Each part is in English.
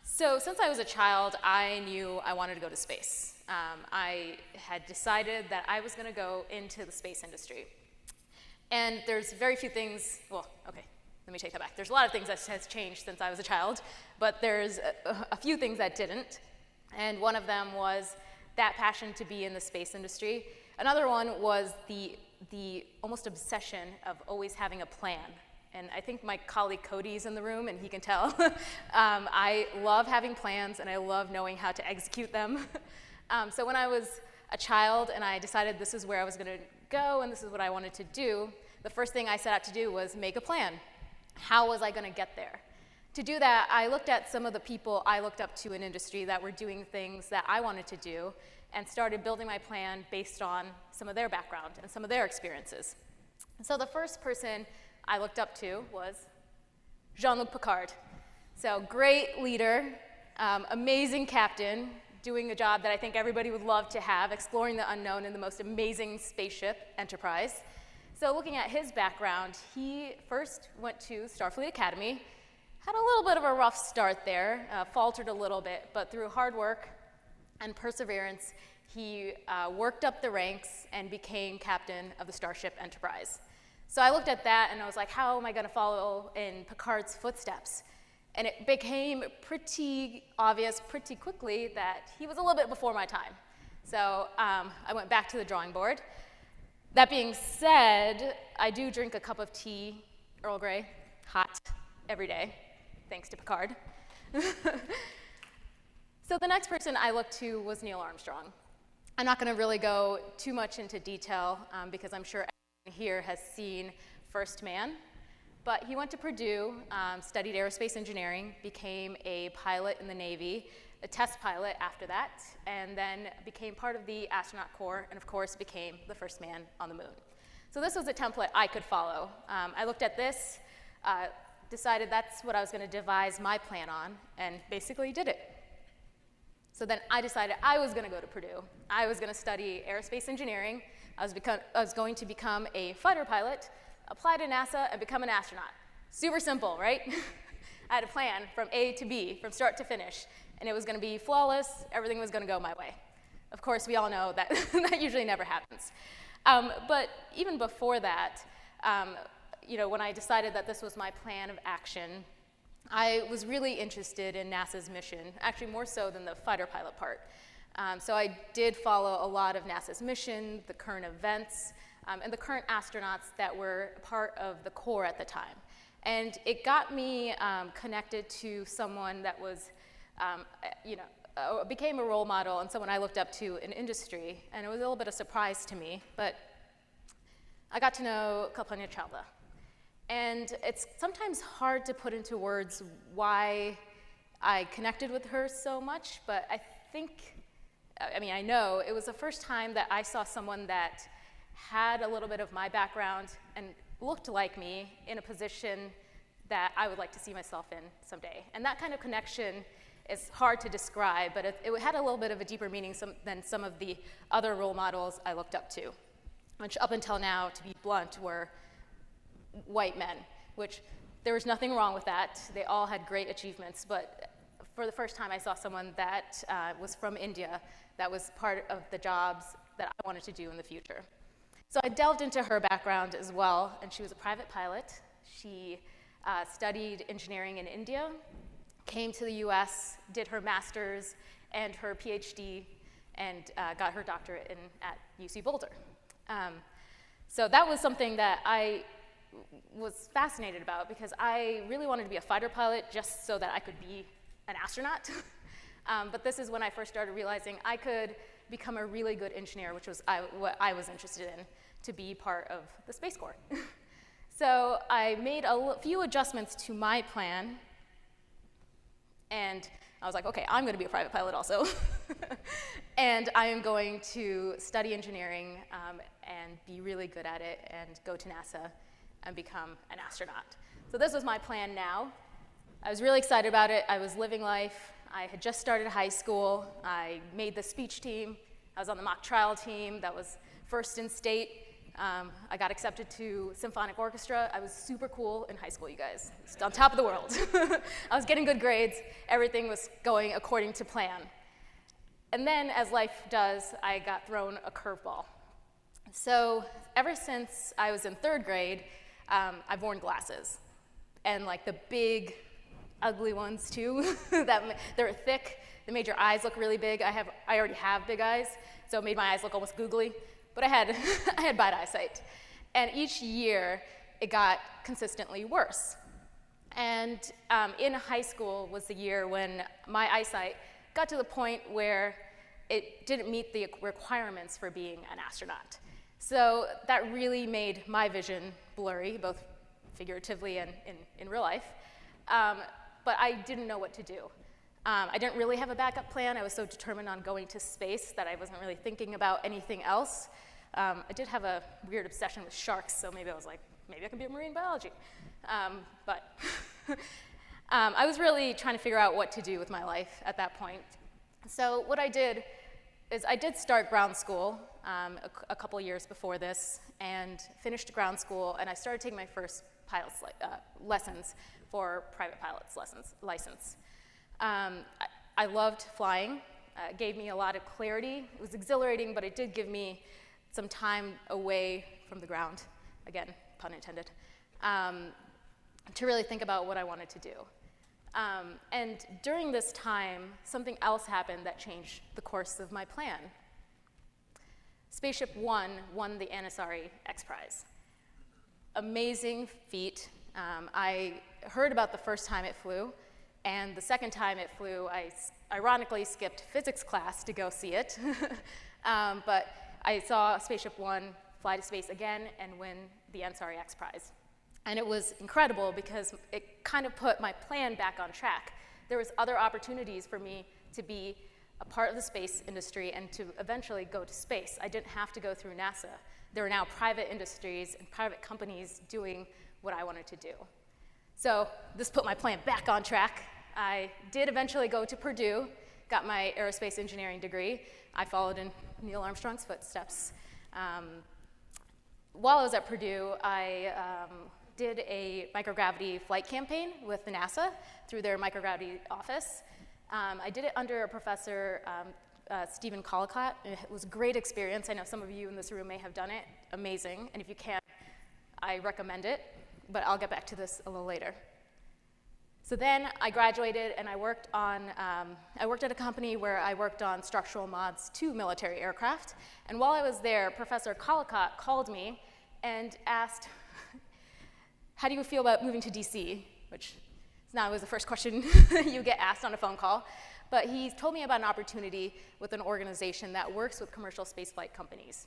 So since I was a child, I knew I wanted to go to space. I had decided that I was going to go into the space industry. And there's very few things, well, okay, let me take that back. There's a lot of things that has changed since I was a child, but there's a few things that didn't. And one of them was that passion to be in the space industry. Another one was the almost obsession of always having a plan. And I think my colleague Cody's in the room, and he can tell. I love having plans, and I love knowing how to execute them. So when I was a child and I decided this is where I was going to go and this is what I wanted to do, the first thing I set out to do was make a plan. How was I going to get there? To do that, I looked at some of the people I looked up to in industry that were doing things that I wanted to do and started building my plan based on some of their background and some of their experiences. And so the first person I looked up to was Jean-Luc Picard. So great leader, amazing captain, doing a job that I think everybody would love to have, exploring the unknown in the most amazing spaceship, Enterprise. So looking at his background, he first went to Starfleet Academy, had a little bit of a rough start there, faltered a little bit, but through hard work and perseverance, he worked up the ranks and became captain of the Starship Enterprise. So I looked at that and I was like, how am I going to follow in Picard's footsteps? And it became pretty obvious pretty quickly that he was a little bit before my time. So I went back to the drawing board. That being said, I do drink a cup of tea, Earl Grey, hot, every day, thanks to Picard. So the next person I looked to was Neil Armstrong. I'm not going to really go too much into detail because I'm sure everyone here has seen First Man. But he went to Purdue, studied aerospace engineering, became a pilot in the Navy, a test pilot after that, and then became part of the astronaut corps, and of course became the first man on the moon. So this was a template I could follow. I looked at this, decided that's what I was going to devise my plan on, and basically did it. So then I decided I was going to go to Purdue. I was going to study aerospace engineering. I was going to become a fighter pilot, apply to NASA, and become an astronaut. Super simple, right? I had a plan from A to B, from start to finish, and it was going to be flawless. Everything was going to go my way. Of course, we all know that that usually never happens. But even before that, when I decided that this was my plan of action, I was really interested in NASA's mission, actually more so than the fighter pilot part. So I did follow a lot of NASA's mission, the current events, and the current astronauts that were part of the Corps at the time. And it got me connected to someone that was, became a role model and someone I looked up to in industry. And it was a little bit of a surprise to me, but I got to know Kalpana Chawla. And it's sometimes hard to put into words why I connected with her so much, but I know it was the first time that I saw someone that had a little bit of my background and looked like me in a position that I would like to see myself in someday. And that kind of connection is hard to describe, but it had a little bit of a deeper meaning than some of the other role models I looked up to, which up until now, to be blunt, were white men, which there was nothing wrong with that. They all had great achievements, but for the first time I saw someone that was from India that was part of the jobs that I wanted to do in the future. So I delved into her background as well, and she was a private pilot. She studied engineering in India, came to the US, did her master's and her PhD, and got her doctorate at UC Boulder. So that was something that I was fascinated about because I really wanted to be a fighter pilot just so that I could be an astronaut. But this is when I first started realizing I could become a really good engineer, which was what I was interested in, to be part of the Space Corps. So I made a few adjustments to my plan, and I was like, okay, I'm going to be a private pilot also. And I am going to study engineering and be really good at it and go to NASA and become an astronaut. So this was my plan now. I was really excited about it. I was living life. I had just started high school. I made the speech team. I was on the mock trial team that was first in state. I got accepted to symphonic orchestra. I was super cool in high school, you guys. Just on top of the world. I was getting good grades. Everything was going according to plan. And then, as life does, I got thrown a curveball. So ever since I was in 3rd grade, I've worn glasses. And like the big, ugly ones too. They're thick. They made your eyes look really big. I already have big eyes, so it made my eyes look almost googly. But I had bad eyesight. And each year, it got consistently worse. And in high school was the year when my eyesight got to the point where it didn't meet the requirements for being an astronaut. So that really made my vision blurry, both figuratively and in real life. But I didn't know what to do. I didn't really have a backup plan. I was so determined on going to space that I wasn't really thinking about anything else. I did have a weird obsession with sharks, so maybe I was like, maybe I can be a marine biology. But I was really trying to figure out what to do with my life at that point. So what I did is I did start ground school a couple years before this, and finished ground school, and I started taking my first pilot's lessons for private pilot's license. I loved flying. It gave me a lot of clarity. It was exhilarating, but it did give me some time away from the ground, again, pun intended, to really think about what I wanted to do. And during this time, something else happened that changed the course of my plan. Spaceship One won the Anasari X Prize. Amazing feat. I heard about the first time it flew, and the second time it flew, I ironically skipped physics class to go see it. But I saw Spaceship One fly to space again and win the Ansari X Prize. And it was incredible because it kind of put my plan back on track. There was other opportunities for me to be a part of the space industry and to eventually go to space. I didn't have to go through NASA. There are now private industries and private companies doing what I wanted to do. So this put my plan back on track. I did eventually go to Purdue, got my aerospace engineering degree. I followed in Neil Armstrong's footsteps. While I was at Purdue, I did a microgravity flight campaign with NASA through their microgravity office. I did it under a professor, Stephen Collicott. It was a great experience. I know some of you in this room may have done it. Amazing. And if you can't, I recommend it. But I'll get back to this a little later. So then I graduated and I worked at a company where I worked on structural mods to military aircraft. And while I was there, Professor Collicott called me and asked, how do you feel about moving to DC? Which is not always the first question you get asked on a phone call. But he told me about an opportunity with an organization that works with commercial spaceflight companies.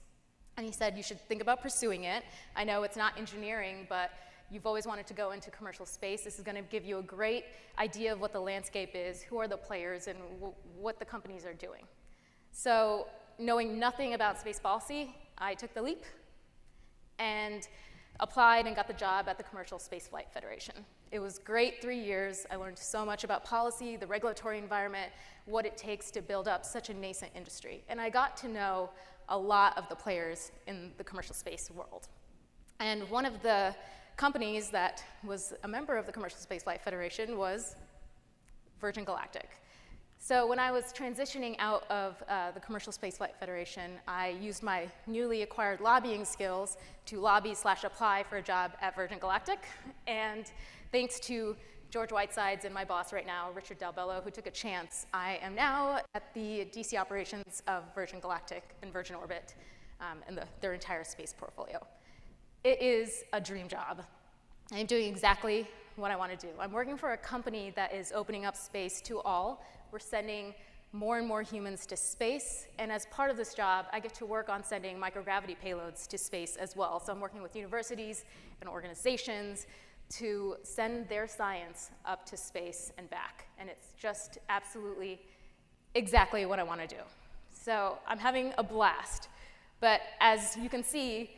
And he said, you should think about pursuing it. I know it's not engineering, but you've always wanted to go into commercial space. This is going to give you a great idea of what the landscape is, who are the players, and what the companies are doing. So knowing nothing about space policy, I took the leap and applied and got the job at the Commercial Spaceflight Federation. It was great 3 years. I learned so much about policy, the regulatory environment, what it takes to build up such a nascent industry. And I got to know a lot of the players in the commercial space world. And one of the companies that was a member of the Commercial Spaceflight Federation was Virgin Galactic. So when I was transitioning out of the Commercial Spaceflight Federation, I used my newly acquired lobbying skills to lobby/apply for a job at Virgin Galactic. And thanks to George Whitesides and my boss right now, Richard Dalbello, who took a chance, I am now at the DC operations of Virgin Galactic and Virgin Orbit and their entire space portfolio. It is a dream job. I'm doing exactly what I want to do. I'm working for a company that is opening up space to all. We're sending more and more humans to space, and as part of this job, I get to work on sending microgravity payloads to space as well. So I'm working with universities and organizations to send their science up to space and back, and it's just absolutely exactly what I want to do. So I'm having a blast, but as you can see,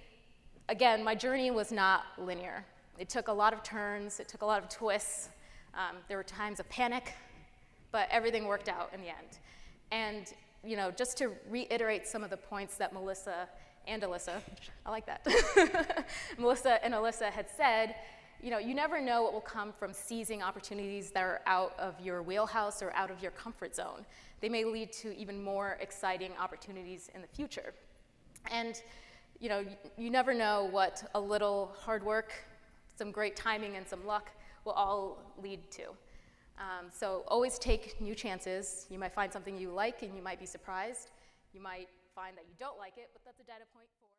again, my journey was not linear. It took a lot of turns, it took a lot of twists. There were times of panic, but everything worked out in the end. And just to reiterate some of the points that Melissa and Alyssa, I like that. Melissa and Alyssa had said, you never know what will come from seizing opportunities that are out of your wheelhouse or out of your comfort zone. They may lead to even more exciting opportunities in the future. And you never know what a little hard work, some great timing, and some luck will all lead to. So always take new chances. You might find something you like and you might be surprised. You might find that you don't like it, but that's a data point.